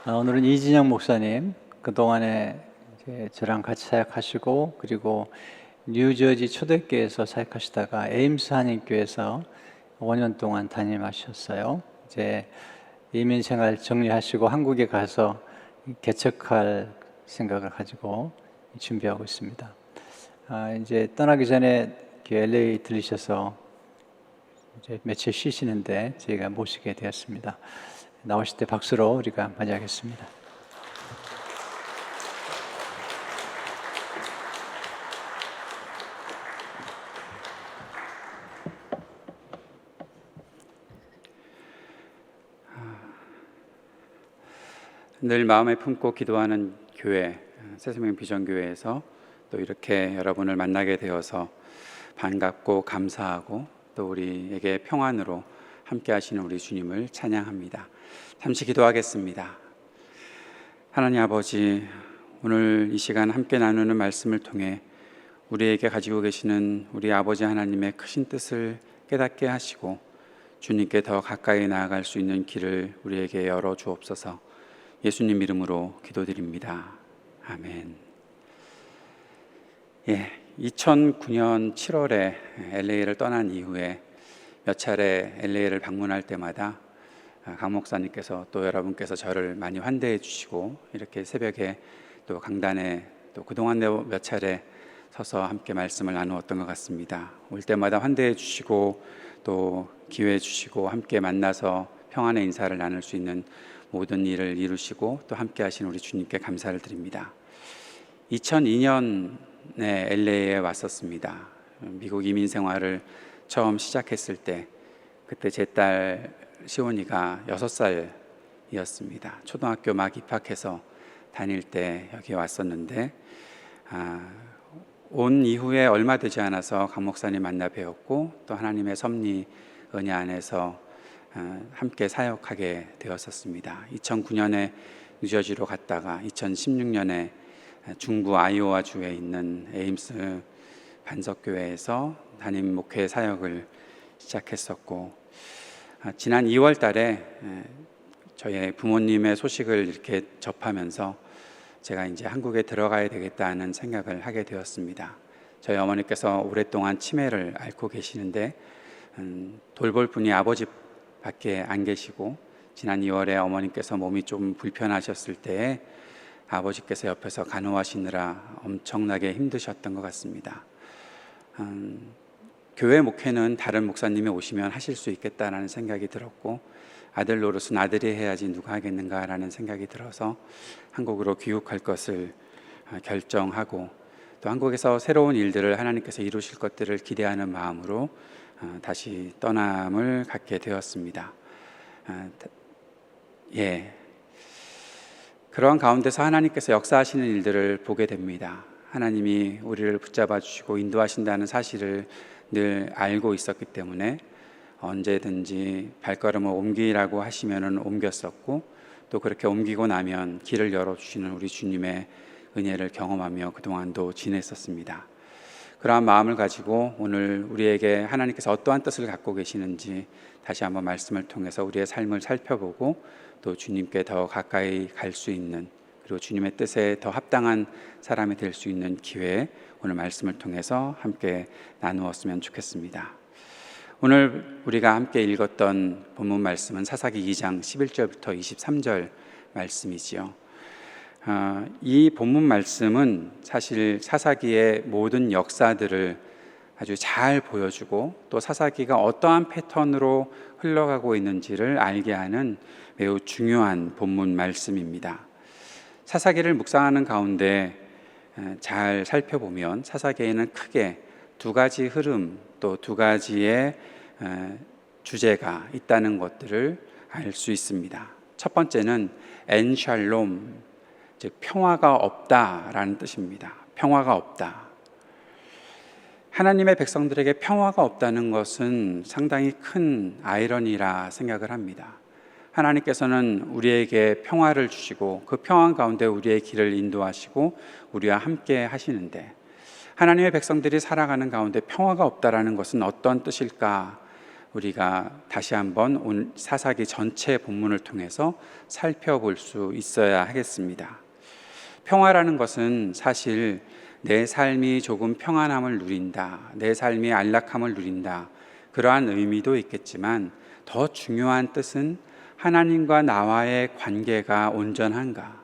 오늘은 이진영 목사님, 그동안에 이제 저랑 같이 사역하시고, 그리고 뉴저지 초대교회에서 사역하시다가 에임스 한인교회에서 5년 동안 담임하셨어요. 이제 이민 생활 정리하시고 한국에 가서 개척할 생각을 가지고 준비하고 있습니다. 이제 떠나기 전에 LA 들리셔서 이제 며칠 쉬시는데 저희가 모시게 되었습니다. 나오실 때 박수로 우리가 맞이하겠습니다. 늘 마음에 품고 기도하는 교회, 새생명 비전교회에서 또 이렇게 여러분을 만나게 되어서 반갑고 감사하고 또 우리에게 평안으로 함께 하시는 우리 주님을 찬양합니다. 잠시 기도하겠습니다. 하나님 아버지, 오늘 이 시간 함께 나누는 말씀을 통해 우리에게 가지고 계시는 우리 아버지 하나님의 크신 뜻을 깨닫게 하시고 주님께 더 가까이 나아갈 수 있는 길을 우리에게 열어 주옵소서. 예수님 이름으로 기도드립니다. 아멘. 2009년 7월에 LA를 떠난 이후에 몇 차례 LA를 방문할 때마다 강 목사님께서 또 여러분께서 저를 많이 환대해 주시고 이렇게 새벽에 또 강단에 또 그동안 몇 차례 서서 함께 말씀을 나누었던 것 같습니다. 올 때마다 환대해 주시고 또 기회 주시고 함께 만나서 평안의 인사를 나눌 수 있는 모든 일을 이루시고 또 함께 하신 우리 주님께 감사를 드립니다. 2002년에 LA에 왔었습니다. 미국 이민 생활을 처음 시작했을 때 그때 제 딸 시온이가 6살이었습니다. 초등학교 막 입학해서 다닐 때 여기 왔었는데 온 이후에 얼마 되지 않아서 강 목사님 만나 뵈었고 또 하나님의 섭리 은혜 안에서 함께 사역하게 되었었습니다. 2009년에 뉴저지로 갔다가 2016년에 중부 아이오와 주에 있는 에임스 반석교회에서 담임 목회 사역을 시작했었고 지난 2월 달에 저희 부모님의 소식을 이렇게 접하면서 제가 이제 한국에 들어가야 되겠다는 생각을 하게 되었습니다. 저희 어머니께서 오랫동안 치매를 앓고 계시는데 돌볼 분이 아버지 밖에 안 계시고 지난 2월에 어머니께서 몸이 좀 불편하셨을 때에 아버지께서 옆에서 간호하시느라 엄청나게 힘드셨던 것 같습니다. 교회 목회는 다른 목사님이 오시면 하실 수 있겠다라는 생각이 들었고 아들 노릇은 아들이 해야지 누가 하겠는가라는 생각이 들어서 한국으로 귀국할 것을 결정하고 또 한국에서 새로운 일들을 하나님께서 이루실 것들을 기대하는 마음으로 다시 떠남을 갖게 되었습니다. 그러한 가운데서 하나님께서 역사하시는 일들을 보게 됩니다. 하나님이 우리를 붙잡아 주시고 인도하신다는 사실을 늘 알고 있었기 때문에 언제든지 발걸음을 옮기라고 하시면은 옮겼었고 또 그렇게 옮기고 나면 길을 열어주시는 우리 주님의 은혜를 경험하며 그동안도 지냈었습니다. 그러한 마음을 가지고 오늘 우리에게 하나님께서 어떠한 뜻을 갖고 계시는지 다시 한번 말씀을 통해서 우리의 삶을 살펴보고 또 주님께 더 가까이 갈 수 있는 그리고 주님의 뜻에 더 합당한 사람이 될 수 있는 기회 오늘 말씀을 통해서 함께 나누었으면 좋겠습니다. 오늘 우리가 함께 읽었던 본문 말씀은 사사기 2장 11절부터 23절 말씀이지요. 이 본문 말씀은 사실 사사기의 모든 역사들을 아주 잘 보여주고 또 사사기가 어떠한 패턴으로 흘러가고 있는지를 알게 하는 매우 중요한 본문 말씀입니다. 사사기를 묵상하는 가운데 잘 살펴보면 사사기에는 크게 두 가지 흐름 또 두 가지의 주제가 있다는 것들을 알 수 있습니다. 첫 번째는 엔샬롬, 즉 평화가 없다라는 뜻입니다. 평화가 없다. 하나님의 백성들에게 평화가 없다는 것은 상당히 큰 아이러니라 생각을 합니다. 하나님께서는 우리에게 평화를 주시고 그 평화 가운데 우리의 길을 인도하시고 우리와 함께 하시는데 하나님의 백성들이 살아가는 가운데 평화가 없다라는 것은 어떤 뜻일까 우리가 다시 한번 사사기 전체 본문을 통해서 살펴볼 수 있어야 하겠습니다. 평화라는 것은 사실 내 삶이 조금 평안함을 누린다, 내 삶이 안락함을 누린다, 그러한 의미도 있겠지만 더 중요한 뜻은 하나님과 나와의 관계가 온전한가,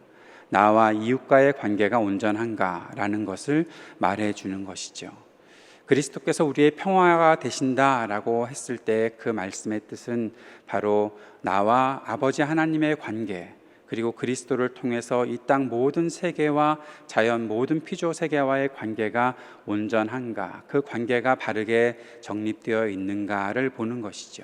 나와 이웃과의 관계가 온전한가라는 것을 말해주는 것이죠. 그리스도께서 우리의 평화가 되신다라고 했을 때 그 말씀의 뜻은 바로 나와 아버지 하나님의 관계, 그리고 그리스도를 통해서 이 땅 모든 세계와 자연 모든 피조 세계와의 관계가 온전한가, 그 관계가 바르게 정립되어 있는가를 보는 것이죠.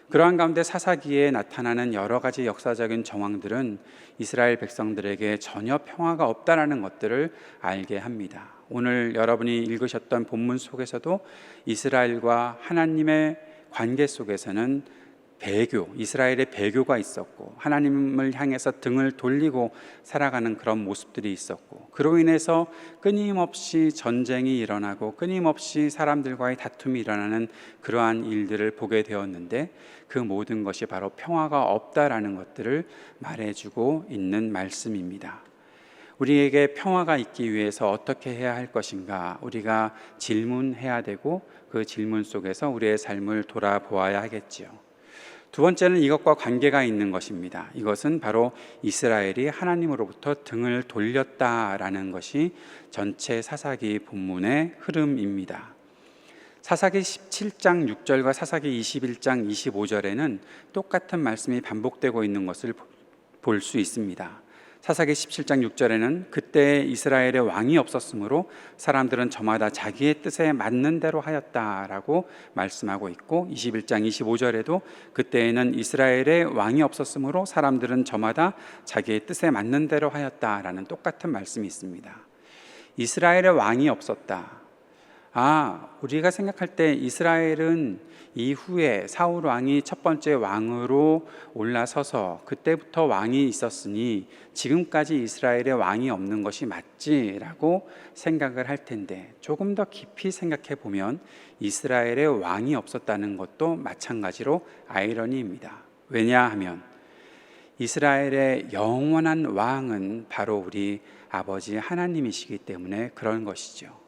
그러한 가운데 사사기에 나타나는 여러 가지 역사적인 정황들은 이스라엘 백성들에게 전혀 평화가 없다라는 것들을 알게 합니다. 오늘 여러분이 읽으셨던 본문 속에서도 이스라엘과 하나님의 관계 속에서는 이스라엘의 배교가 있었고, 하나님을 향해서 등을 돌리고 살아가는 그런 모습들이 있었고, 그로 인해서 끊임없이 전쟁이 일어나고 끊임없이 사람들과의 다툼이 일어나는 그러한 일들을 보게 되었는데, 그 모든 것이 바로 평화가 없다라는 것들을 말해주고 있는 말씀입니다. 우리에게 평화가 있기 위해서 어떻게 해야 할 것인가, 우리가 질문해야 되고, 그 질문 속에서 우리의 삶을 돌아보아야 하겠지요. 두 번째는 이것과 관계가 있는 것입니다. 이것은 바로 이스라엘이 하나님으로부터 등을 돌렸다라는 것이 전체 사사기 본문의 흐름입니다. 사사기 17장 6절과 사사기 21장 25절에는 똑같은 말씀이 반복되고 있는 것을 볼 수 있습니다. 사사기 17장 6절에는 그때 이스라엘의 왕이 없었으므로 사람들은 저마다 자기의 뜻에 맞는 대로 하였다라고 말씀하고 있고, 21장 25절에도 그때에는 이스라엘의 왕이 없었으므로 사람들은 저마다 자기의 뜻에 맞는 대로 하였다라는 똑같은 말씀이 있습니다. 이스라엘의 왕이 없었다. 우리가 생각할 때 이스라엘은 이후에 사울 왕이 첫 번째 왕으로 올라서서 그때부터 왕이 있었으니 지금까지 이스라엘의 왕이 없는 것이 맞지라고 생각을 할 텐데, 조금 더 깊이 생각해 보면 이스라엘의 왕이 없었다는 것도 마찬가지로 아이러니입니다. 왜냐하면 이스라엘의 영원한 왕은 바로 우리 아버지 하나님이시기 때문에 그런 것이죠.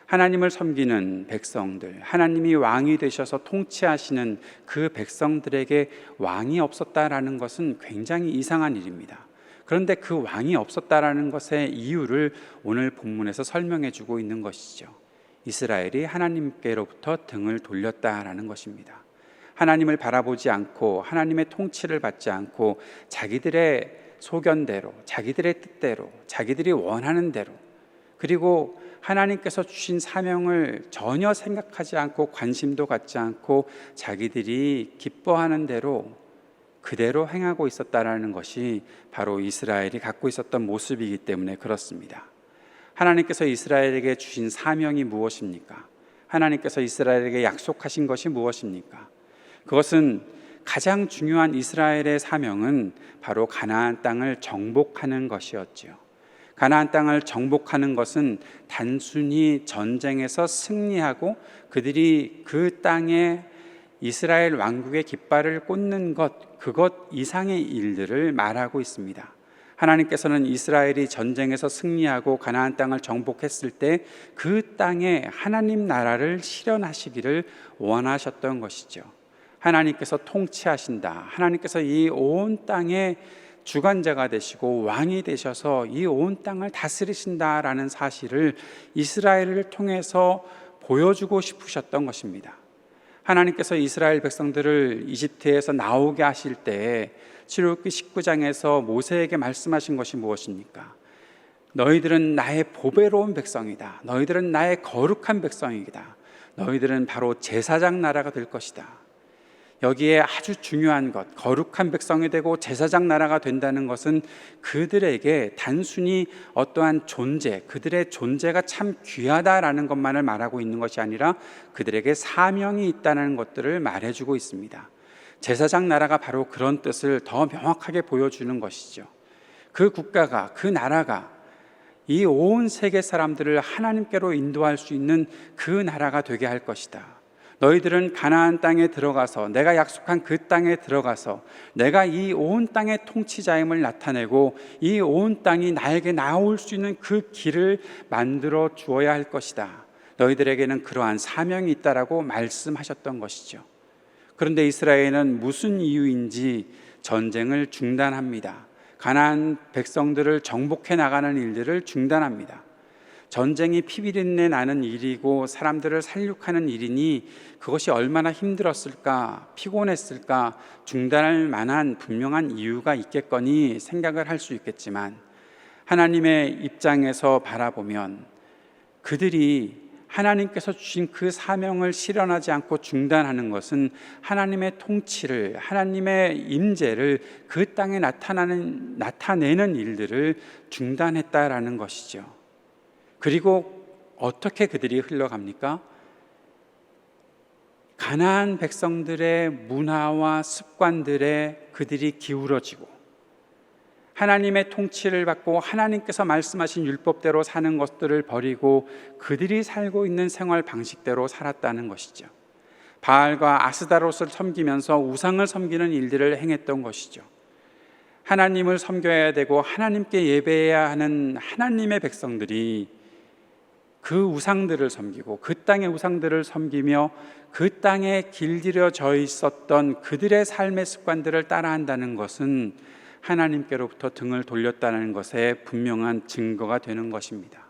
하나님을 섬기는 백성들, 하나님이 왕이 되셔서 통치하시는 그 백성들에게 왕이 없었다라는 것은 굉장히 이상한 일입니다. 그런데 그 왕이 없었다라는 것의 이유를 오늘 본문에서 설명해 주고 있는 것이죠. 이스라엘이 하나님께로부터 등을 돌렸다라는 것입니다. 하나님을 바라보지 않고 하나님의 통치를 받지 않고 자기들의 소견대로, 자기들의 뜻대로, 자기들이 원하는 대로, 그리고 하나님께서 주신 사명을 전혀 생각하지 않고 관심도 갖지 않고 자기들이 기뻐하는 대로 그대로 행하고 있었다라는 것이 바로 이스라엘이 갖고 있었던 모습이기 때문에 그렇습니다. 하나님께서 이스라엘에게 주신 사명이 무엇입니까? 하나님께서 이스라엘에게 약속하신 것이 무엇입니까? 그것은 가장 중요한 이스라엘의 사명은 바로 가나안 땅을 정복하는 것이었지요. 가나안 땅을 정복하는 것은 단순히 전쟁에서 승리하고 그들이 그 땅에 이스라엘 왕국의 깃발을 꽂는 것, 그것 이상의 일들을 말하고 있습니다. 하나님께서는 이스라엘이 전쟁에서 승리하고 가나안 땅을 정복했을 때 그 땅에 하나님 나라를 실현하시기를 원하셨던 것이죠. 하나님께서 통치하신다. 하나님께서 이 온 땅에 주관자가 되시고 왕이 되셔서 이 온 땅을 다스리신다라는 사실을 이스라엘을 통해서 보여주고 싶으셨던 것입니다. 하나님께서 이스라엘 백성들을 이집트에서 나오게 하실 때 출애굽기 19장에서 모세에게 말씀하신 것이 무엇입니까? 너희들은 나의 보배로운 백성이다. 너희들은 나의 거룩한 백성이다. 너희들은 바로 제사장 나라가 될 것이다. 여기에 아주 중요한 것, 거룩한 백성이 되고 제사장 나라가 된다는 것은 그들에게 단순히 어떠한 존재, 그들의 존재가 참 귀하다라는 것만을 말하고 있는 것이 아니라 그들에게 사명이 있다는 것들을 말해주고 있습니다. 제사장 나라가 바로 그런 뜻을 더 명확하게 보여주는 것이죠. 그 국가가, 그 나라가 이 온 세계 사람들을 하나님께로 인도할 수 있는 그 나라가 되게 할 것이다. 너희들은 가나안 땅에 들어가서 내가 약속한 그 땅에 들어가서 내가 이 온 땅의 통치자임을 나타내고 이 온 땅이 나에게 나올 수 있는 그 길을 만들어 주어야 할 것이다. 너희들에게는 그러한 사명이 있다라고 말씀하셨던 것이죠. 그런데 이스라엘은 무슨 이유인지 전쟁을 중단합니다. 가나안 백성들을 정복해 나가는 일들을 중단합니다. 전쟁이 피비린내 나는 일이고 사람들을 살육하는 일이니 그것이 얼마나 힘들었을까, 피곤했을까, 중단할 만한 분명한 이유가 있겠거니 생각을 할 수 있겠지만, 하나님의 입장에서 바라보면 그들이 하나님께서 주신 그 사명을 실현하지 않고 중단하는 것은 하나님의 통치를, 하나님의 임재를 그 땅에 나타내는 일들을 중단했다라는 것이죠. 그리고 어떻게 그들이 흘러갑니까? 가나안 백성들의 문화와 습관들에 그들이 기울어지고 하나님의 통치를 받고 하나님께서 말씀하신 율법대로 사는 것들을 버리고 그들이 살고 있는 생활 방식대로 살았다는 것이죠. 바알과 아스다롯을 섬기면서 우상을 섬기는 일들을 행했던 것이죠. 하나님을 섬겨야 되고 하나님께 예배해야 하는 하나님의 백성들이 그 우상들을 섬기고 그 땅의 우상들을 섬기며 그 땅에 길들여져 있었던 그들의 삶의 습관들을 따라한다는 것은 하나님께로부터 등을 돌렸다는 것에 분명한 증거가 되는 것입니다.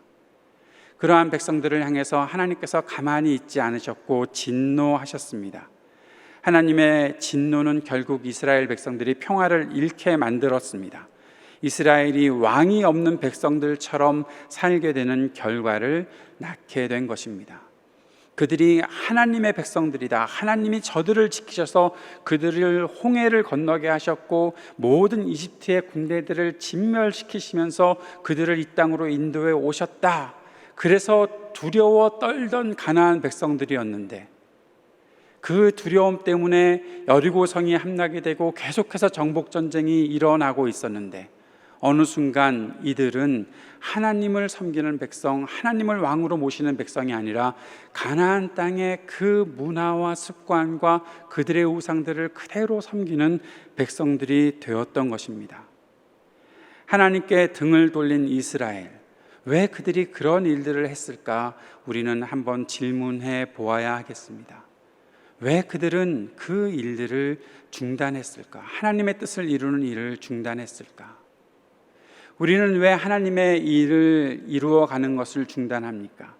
그러한 백성들을 향해서 하나님께서 가만히 있지 않으셨고 진노하셨습니다. 하나님의 진노는 결국 이스라엘 백성들이 평화를 잃게 만들었습니다. 이스라엘이 왕이 없는 백성들처럼 살게 되는 결과를 낳게 된 것입니다. 그들이 하나님의 백성들이다, 하나님이 저들을 지키셔서 그들을 홍해를 건너게 하셨고 모든 이집트의 군대들을 진멸시키시면서 그들을 이 땅으로 인도해 오셨다, 그래서 두려워 떨던 가나안 백성들이었는데 그 두려움 때문에 여리고성이 함락이 되고 계속해서 정복전쟁이 일어나고 있었는데 어느 순간 이들은 하나님을 섬기는 백성, 하나님을 왕으로 모시는 백성이 아니라 가나안 땅의 그 문화와 습관과 그들의 우상들을 그대로 섬기는 백성들이 되었던 것입니다. 하나님께 등을 돌린 이스라엘, 왜 그들이 그런 일들을 했을까? 우리는 한번 질문해 보아야 하겠습니다. 왜 그들은 그 일들을 중단했을까? 하나님의 뜻을 이루는 일을 중단했을까? 우리는 왜 하나님의 일을 이루어가는 것을 중단합니까?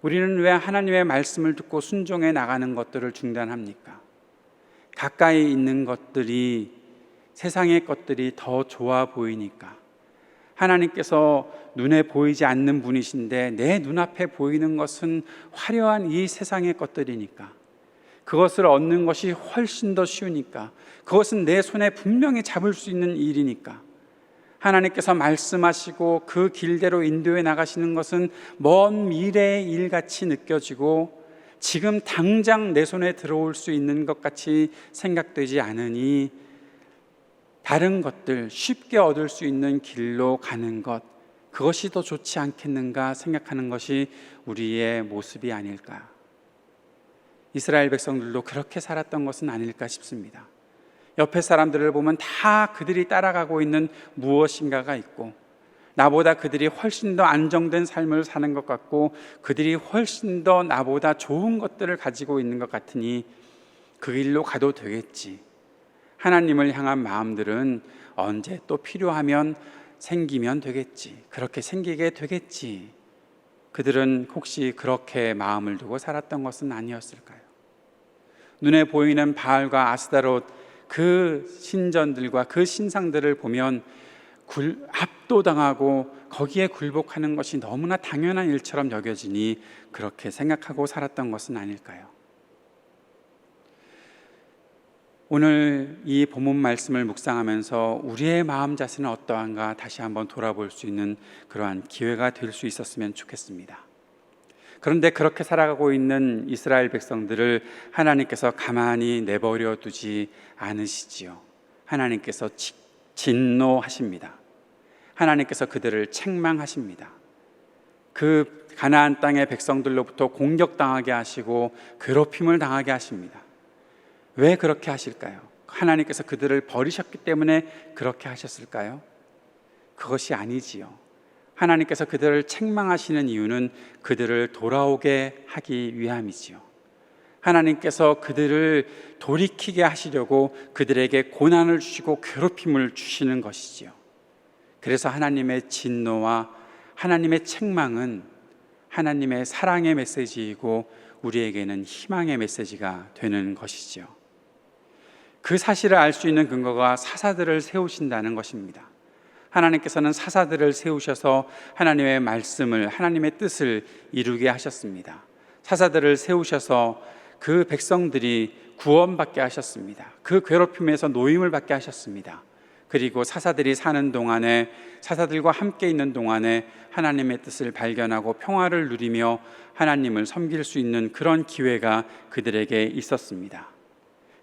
우리는 왜 하나님의 말씀을 듣고 순종해 나가는 것들을 중단합니까? 가까이 있는 것들이, 세상의 것들이 더 좋아 보이니까. 하나님께서 눈에 보이지 않는 분이신데 내 눈앞에 보이는 것은 화려한 이 세상의 것들이니까, 그것을 얻는 것이 훨씬 더 쉬우니까, 그것은 내 손에 분명히 잡을 수 있는 일이니까, 하나님께서 말씀하시고 그 길대로 인도해 나가시는 것은 먼 미래의 일같이 느껴지고 지금 당장 내 손에 들어올 수 있는 것 같이 생각되지 않으니 다른 것들, 쉽게 얻을 수 있는 길로 가는 것, 그것이 더 좋지 않겠는가 생각하는 것이 우리의 모습이 아닐까. 이스라엘 백성들도 그렇게 살았던 것은 아닐까 싶습니다. 옆에 사람들을 보면 다 그들이 따라가고 있는 무엇인가가 있고, 나보다 그들이 훨씬 더 안정된 삶을 사는 것 같고, 그들이 훨씬 더 나보다 좋은 것들을 가지고 있는 것 같으니 그 길로 가도 되겠지. 하나님을 향한 마음들은 언제 또 필요하면 생기면 되겠지, 그렇게 생기게 되겠지. 그들은 혹시 그렇게 마음을 두고 살았던 것은 아니었을까요? 눈에 보이는 바알과 아스다롯, 그 신전들과 그 신상들을 보면 압도당하고 거기에 굴복하는 것이 너무나 당연한 일처럼 여겨지니 그렇게 생각하고 살았던 것은 아닐까요? 오늘 이 본문 말씀을 묵상하면서 우리의 마음 자세는 어떠한가 다시 한번 돌아볼 수 있는 그러한 기회가 될 수 있었으면 좋겠습니다. 그런데 그렇게 살아가고 있는 이스라엘 백성들을 하나님께서 가만히 내버려 두지 않으시지요. 하나님께서 진노하십니다. 하나님께서 그들을 책망하십니다. 그 가나안 땅의 백성들로부터 공격당하게 하시고 괴롭힘을 당하게 하십니다. 왜 그렇게 하실까요? 하나님께서 그들을 버리셨기 때문에 그렇게 하셨을까요? 그것이 아니지요. 하나님께서 그들을 책망하시는 이유는 그들을 돌아오게 하기 위함이지요. 하나님께서 그들을 돌이키게 하시려고 그들에게 고난을 주시고 괴롭힘을 주시는 것이지요. 그래서 하나님의 진노와 하나님의 책망은 하나님의 사랑의 메시지이고 우리에게는 희망의 메시지가 되는 것이지요. 그 사실을 알 수 있는 근거가 사사들을 세우신다는 것입니다. 하나님께서는 사사들을 세우셔서 하나님의 말씀을, 하나님의 뜻을 이루게 하셨습니다. 사사들을 세우셔서 그 백성들이 구원받게 하셨습니다. 그 괴롭힘에서 노임을 받게 하셨습니다. 그리고 사사들이 사는 동안에, 사사들과 함께 있는 동안에 하나님의 뜻을 발견하고 평화를 누리며 하나님을 섬길 수 있는 그런 기회가 그들에게 있었습니다.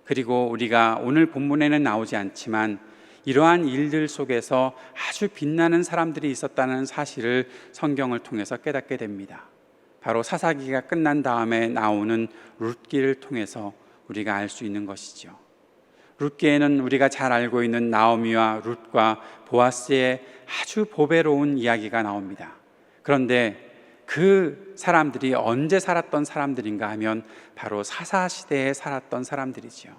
그리고 우리가 오늘 본문에는 나오지 않지만 이러한 일들 속에서 아주 빛나는 사람들이 있었다는 사실을 성경을 통해서 깨닫게 됩니다. 바로 사사기가 끝난 다음에 나오는 룻기를 통해서 우리가 알 수 있는 것이죠. 룻기에는 우리가 잘 알고 있는 나오미와 룻과 보아스의 아주 보배로운 이야기가 나옵니다. 그런데 그 사람들이 언제 살았던 사람들인가 하면 바로 사사시대에 살았던 사람들이지요.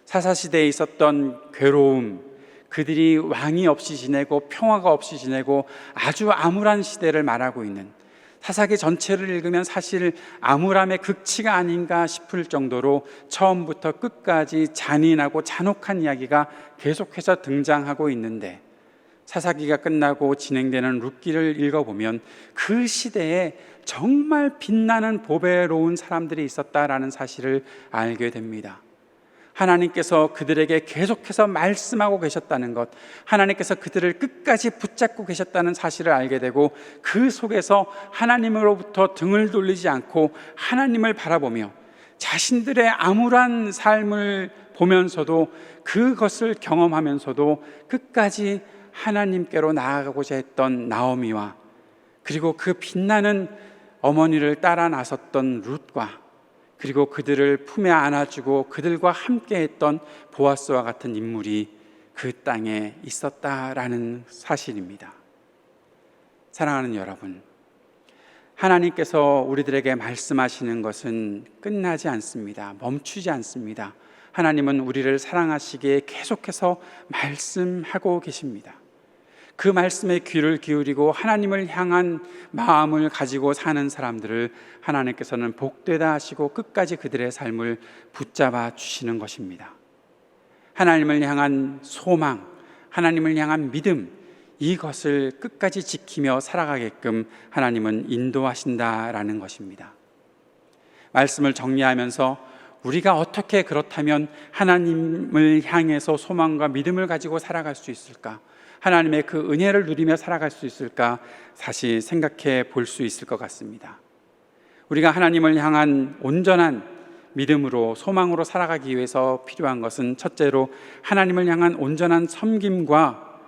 사사시대에 있었던 괴로움, 그들이 왕이 없이 지내고 평화가 없이 지내고 아주 암울한 시대를 말하고 있는, 사사기 전체를 읽으면 사실 암울함의 극치가 아닌가 싶을 정도로 처음부터 끝까지 잔인하고 잔혹한 이야기가 계속해서 등장하고 있는데, 사사기가 끝나고 진행되는 룻기를 읽어보면 그 시대에 정말 빛나는 보배로운 사람들이 있었다라는 사실을 알게 됩니다. 하나님께서 그들에게 계속해서 말씀하고 계셨다는 것, 하나님께서 그들을 끝까지 붙잡고 계셨다는 사실을 알게 되고, 그 속에서 하나님으로부터 등을 돌리지 않고 하나님을 바라보며 자신들의 암울한 삶을 보면서도, 그것을 경험하면서도 끝까지 하나님께로 나아가고자 했던 나오미와, 그리고 그 빛나는 어머니를 따라 나섰던 룻과, 그리고 그들을 품에 안아주고 그들과 함께 했던 보아스와 같은 인물이 그 땅에 있었다라는 사실입니다. 사랑하는 여러분, 하나님께서 우리들에게 말씀하시는 것은 끝나지 않습니다. 멈추지 않습니다. 하나님은 우리를 사랑하시기에 계속해서 말씀하고 계십니다. 그 말씀에 귀를 기울이고 하나님을 향한 마음을 가지고 사는 사람들을 하나님께서는 복되다 하시고 끝까지 그들의 삶을 붙잡아 주시는 것입니다. 하나님을 향한 소망, 하나님을 향한 믿음, 이것을 끝까지 지키며 살아가게끔 하나님은 인도하신다라는 것입니다. 말씀을 정리하면서 우리가 어떻게 그렇다면 하나님을 향해서 소망과 믿음을 가지고 살아갈 수 있을까? 하나님의 그 은혜를 누리며 살아갈 수 있을까? 다시 생각해 볼 수 있을 것 같습니다. 우리가 하나님을 향한 온전한 믿음으로, 소망으로 살아가기 위해서 필요한 것은 첫째로 하나님을 향한 온전한 섬김과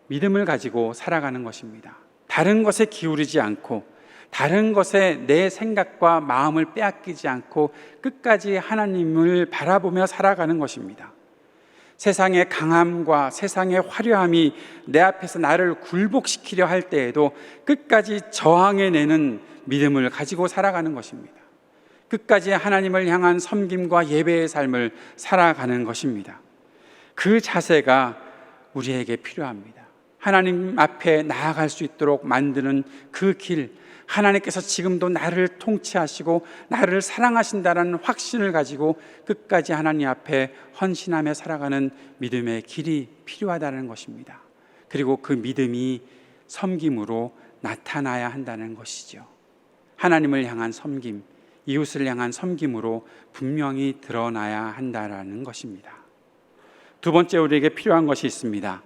믿음을 가지고 살아가는 것입니다. 다른 것에 기울이지 않고, 다른 것에 내 생각과 마음을 빼앗기지 않고 끝까지 하나님을 바라보며 살아가는 것입니다. 세상의 강함과 세상의 화려함이 내 앞에서 나를 굴복시키려 할 때에도 끝까지 저항해내는 믿음을 가지고 살아가는 것입니다. 끝까지 하나님을 향한 섬김과 예배의 삶을 살아가는 것입니다. 그 자세가 우리에게 필요합니다. 하나님 앞에 나아갈 수 있도록 만드는 그 길, 하나님께서 지금도 나를 통치하시고 나를 사랑하신다는 확신을 가지고 끝까지 하나님 앞에 헌신하며 살아가는 믿음의 길이 필요하다는 것입니다. 그리고 그 믿음이 섬김으로 나타나야 한다는 것이죠. 하나님을 향한 섬김, 이웃을 향한 섬김으로 분명히 드러나야 한다는 것입니다. 두 번째, 우리에게 필요한 것이 있습니다.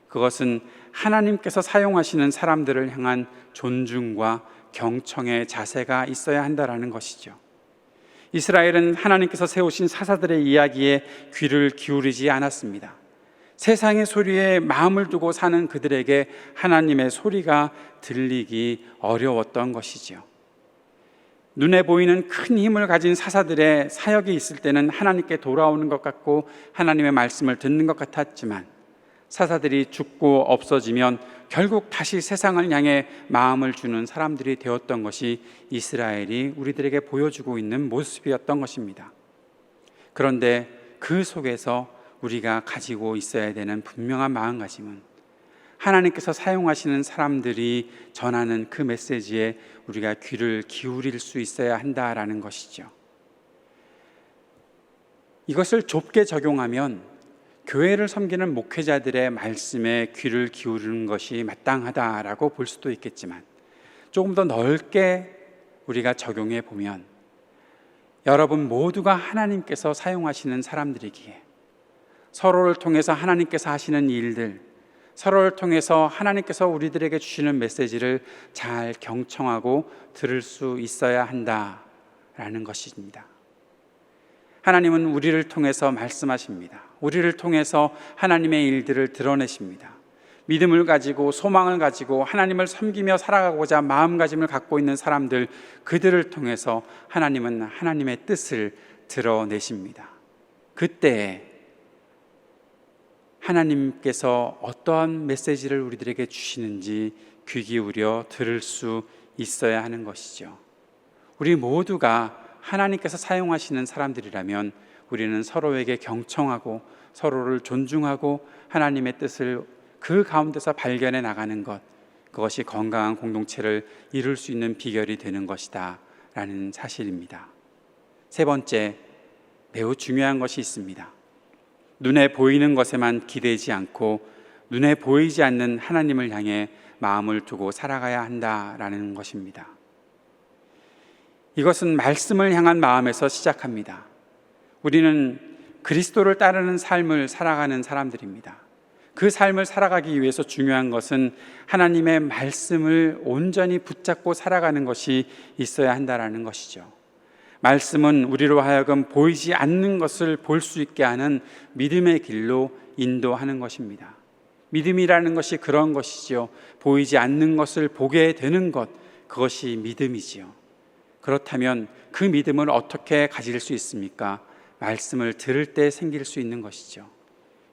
그것은 하나님께서 사용하시는 사람들을 향한 존중과 경청의 자세가 있어야 한다는 것이죠. 이스라엘은 하나님께서 세우신 사사들의 이야기에 귀를 기울이지 않았습니다. 세상의 소리에 마음을 두고 사는 그들에게 하나님의 소리가 들리기 어려웠던 것이지요. 눈에 보이는 큰 힘을 가진 사사들의 사역이 있을 때는 하나님께 돌아오는 것 같고 하나님의 말씀을 듣는 것 같았지만, 사사들이 죽고 없어지면 결국 다시 세상을 향해 마음을 주는 사람들이 되었던 것이 이스라엘이 우리들에게 보여주고 있는 모습이었던 것입니다. 그런데 그 속에서 우리가 가지고 있어야 되는 분명한 마음가짐은 하나님께서 사용하시는 사람들이 전하는 그 메시지에 우리가 귀를 기울일 수 있어야 한다라는 것이죠. 이것을 좁게 적용하면 교회를 섬기는 목회자들의 말씀에 귀를 기울이는 것이 마땅하다라고 볼 수도 있겠지만, 조금 더 넓게 우리가 적용해 보면 여러분 모두가 하나님께서 사용하시는 사람들이기에 서로를 통해서 하나님께서 하시는 일들, 서로를 통해서 하나님께서 우리들에게 주시는 메시지를 잘 경청하고 들을 수 있어야 한다라는 것입니다. 하나님은 우리를 통해서 말씀하십니다. 우리를 통해서 하나님의 일들을 드러내십니다. 믿음을 가지고 소망을 가지고 하나님을 섬기며 살아가고자 마음가짐을 갖고 있는 사람들, 그들을 통해서 하나님은 하나님의 뜻을 드러내십니다. 그때 하나님께서 어떠한 메시지를 우리들에게 주시는지 귀 기울여 들을 수 있어야 하는 것이죠. 우리 모두가 하나님께서 사용하시는 사람들이라면 우리는 서로에게 경청하고 서로를 존중하고 하나님의 뜻을 그 가운데서 발견해 나가는 것, 그것이 건강한 공동체를 이룰 수 있는 비결이 되는 것이다 라는 사실입니다. 세 번째, 매우 중요한 것이 있습니다. 눈에 보이는 것에만 기대지 않고 눈에 보이지 않는 하나님을 향해 마음을 두고 살아가야 한다라는 것입니다. 이것은 말씀을 향한 마음에서 시작합니다. 우리는 그리스도를 따르는 삶을 살아가는 사람들입니다. 그 삶을 살아가기 위해서 중요한 것은 하나님의 말씀을 온전히 붙잡고 살아가는 것이 있어야 한다라는 것이죠. 말씀은 우리로 하여금 보이지 않는 것을 볼 수 있게 하는 믿음의 길로 인도하는 것입니다. 믿음이라는 것이 그런 것이죠. 보이지 않는 것을 보게 되는 것, 그것이 믿음이지요. 그렇다면 그 믿음을 어떻게 가질 수 있습니까? 말씀을 들을 때 생길 수 있는 것이죠.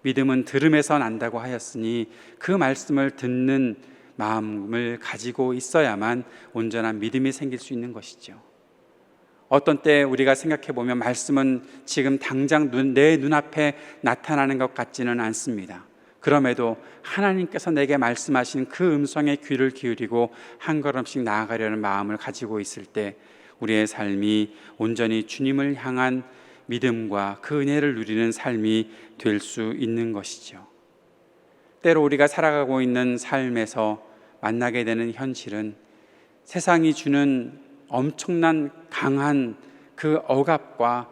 믿음은 들음에서 난다고 하였으니 그 말씀을 듣는 마음을 가지고 있어야만 온전한 믿음이 생길 수 있는 것이죠. 어떤 때 우리가 생각해 보면 말씀은 지금 당장 내 눈앞에 나타나는 것 같지는 않습니다. 그럼에도 하나님께서 내게 말씀하신 그 음성에 귀를 기울이고 한 걸음씩 나아가려는 마음을 가지고 있을 때 우리의 삶이 온전히 주님을 향한 믿음과 그 은혜를 누리는 삶이 될 수 있는 것이죠. 때로 우리가 살아가고 있는 삶에서 만나게 되는 현실은 세상이 주는 엄청난 강한 그 억압과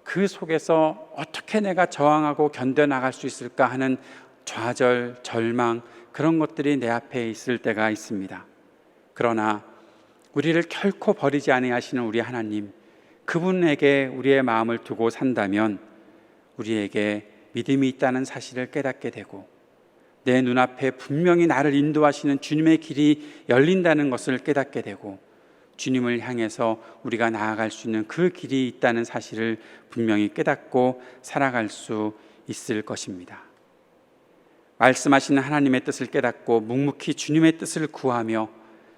그 속에서 어떻게 내가 저항하고 견뎌나갈 수 있을까 하는 좌절, 절망, 그런 것들이 내 앞에 있을 때가 있습니다. 그러나 우리를 결코 버리지 아니하시는 우리 하나님, 그분에게 우리의 마음을 두고 산다면 우리에게 믿음이 있다는 사실을 깨닫게 되고 내 눈앞에 분명히 나를 인도하시는 주님의 길이 열린다는 것을 깨닫게 되고 주님을 향해서 우리가 나아갈 수 있는 그 길이 있다는 사실을 분명히 깨닫고 살아갈 수 있을 것입니다. 말씀하시는 하나님의 뜻을 깨닫고 묵묵히 주님의 뜻을 구하며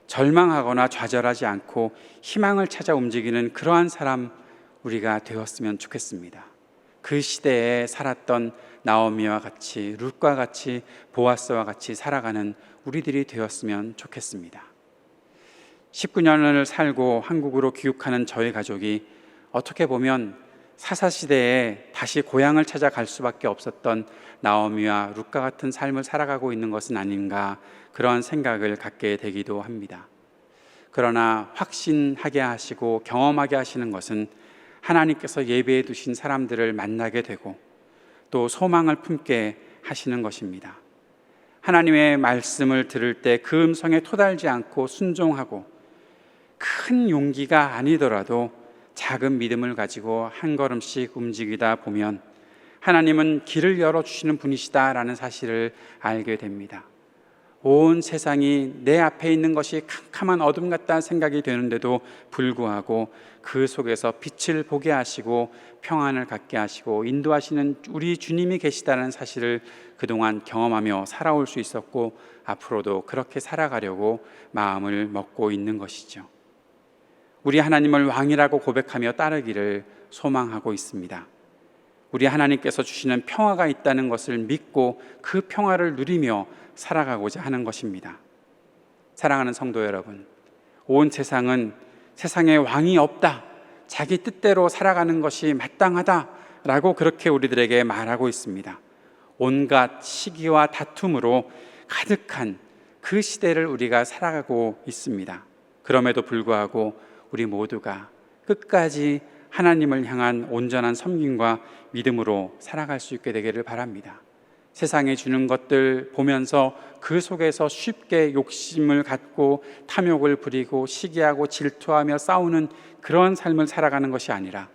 절망하거나 좌절하지 않고 희망을 찾아 움직이는 그러한 사람 우리가 되었으면 좋겠습니다. 그 시대에 살았던 나오미와 같이, 룻과 같이, 보아스와 같이 살아가는 우리들이 되었으면 좋겠습니다. 19년을 살고 한국으로 귀국하는 저희 가족이 어떻게 보면 사사시대에 다시 고향을 찾아갈 수밖에 없었던 나오미와 룻과 같은 삶을 살아가고 있는 것은 아닌가, 그러한 생각을 갖게 되기도 합니다. 그러나 확신하게 하시고 경험하게 하시는 것은 하나님께서 예비해 두신 사람들을 만나게 되고 또 소망을 품게 하시는 것입니다. 하나님의 말씀을 들을 때 그 음성에 토달지 않고 순종하고 큰 용기가 아니더라도 작은 믿음을 가지고 한 걸음씩 움직이다 보면 하나님은 길을 열어주시는 분이시다라는 사실을 알게 됩니다. 온 세상이 내 앞에 있는 것이 캄캄한 어둠 같다는 생각이 되는데도 불구하고 그 속에서 빛을 보게 하시고 평안을 갖게 하시고 인도하시는 우리 주님이 계시다는 사실을 그동안 경험하며 살아올 수 있었고 앞으로도 그렇게 살아가려고 마음을 먹고 있는 것이죠. 우리 하나님을 왕이라고 고백하며 따르기를 소망하고 있습니다. 우리 하나님께서 주시는 평화가 있다는 것을 믿고 그 평화를 누리며 살아가고자 하는 것입니다. 사랑하는 성도 여러분, 온 세상은 세상에 왕이 없다, 자기 뜻대로 살아가는 것이 마땅하다라고 그렇게 우리들에게 말하고 있습니다. 온갖 시기와 다툼으로 가득한 그 시대를 우리가 살아가고 있습니다. 그럼에도 불구하고 우리 모두가 끝까지 하나님을 향한 온전한 섬김과 믿음으로 살아갈 수 있게 되기를 바랍니다. 세상에 주는 것들 보면서 그 속에서 쉽게 욕심을 갖고 탐욕을 부리고 시기하고 질투하며 싸우는 그런 삶을 살아가는 것이 아니라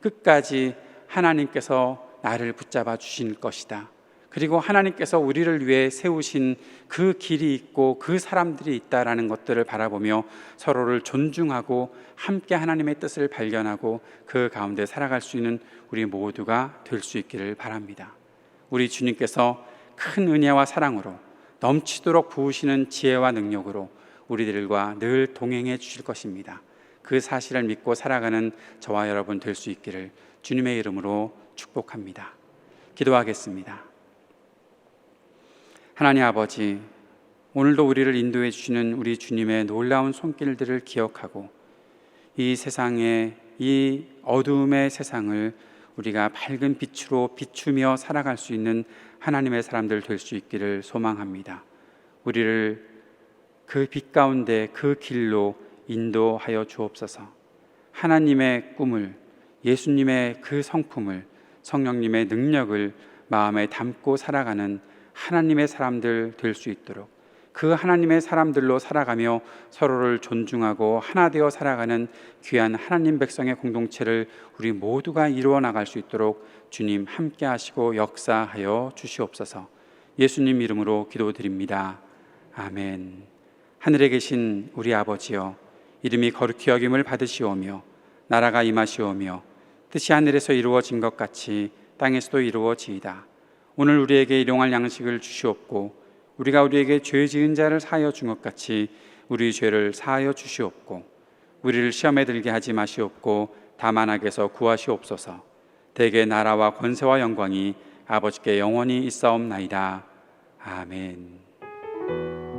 끝까지 하나님께서 나를 붙잡아 주실 것이다. 그리고 하나님께서 우리를 위해 세우신 그 길이 있고 그 사람들이 있다라는 것들을 바라보며 서로를 존중하고 함께 하나님의 뜻을 발견하고 그 가운데 살아갈 수 있는 우리 모두가 될 수 있기를 바랍니다. 우리 주님께서 큰 은혜와 사랑으로 넘치도록 부으시는 지혜와 능력으로 우리들과 늘 동행해 주실 것입니다. 그 사실을 믿고 살아가는 저와 여러분 될 수 있기를 주님의 이름으로 축복합니다. 기도하겠습니다. 하나님 아버지, 오늘도 우리를 인도해 주시는 우리 주님의 놀라운 손길들을 기억하고 이 세상에, 이 어두움의 세상을 우리가 밝은 빛으로 비추며 살아갈 수 있는 하나님의 사람들 될 수 있기를 소망합니다. 우리를 그 빛 가운데 그 길로 인도하여 주옵소서. 하나님의 꿈을, 예수님의 그 성품을, 성령님의 능력을 마음에 담고 살아가는 하나님의 사람들 될 수 있도록 그 하나님의 사람들로 살아가며 서로를 존중하고 하나 되어 살아가는 귀한 하나님 백성의 공동체를 우리 모두가 이루어 나갈 수 있도록 주님 함께 하시고 역사하여 주시옵소서. 예수님 이름으로 기도드립니다. 아멘. 하늘에 계신 우리 아버지여, 이름이 거룩히 여김을 받으시오며 나라가 임하시오며 뜻이 하늘에서 이루어진 것 같이 땅에서도 이루어지이다. 오늘 우리에게 일용할 양식을 주시옵고 우리가 우리에게 죄 지은 자를 사하여 준 것 같이 우리 죄를 사하여 주시옵고 우리를 시험에 들게 하지 마시옵고 다만 악에서 구하시옵소서. 대개 나라와 권세와 영광이 아버지께 영원히 있사옵나이다. 아멘.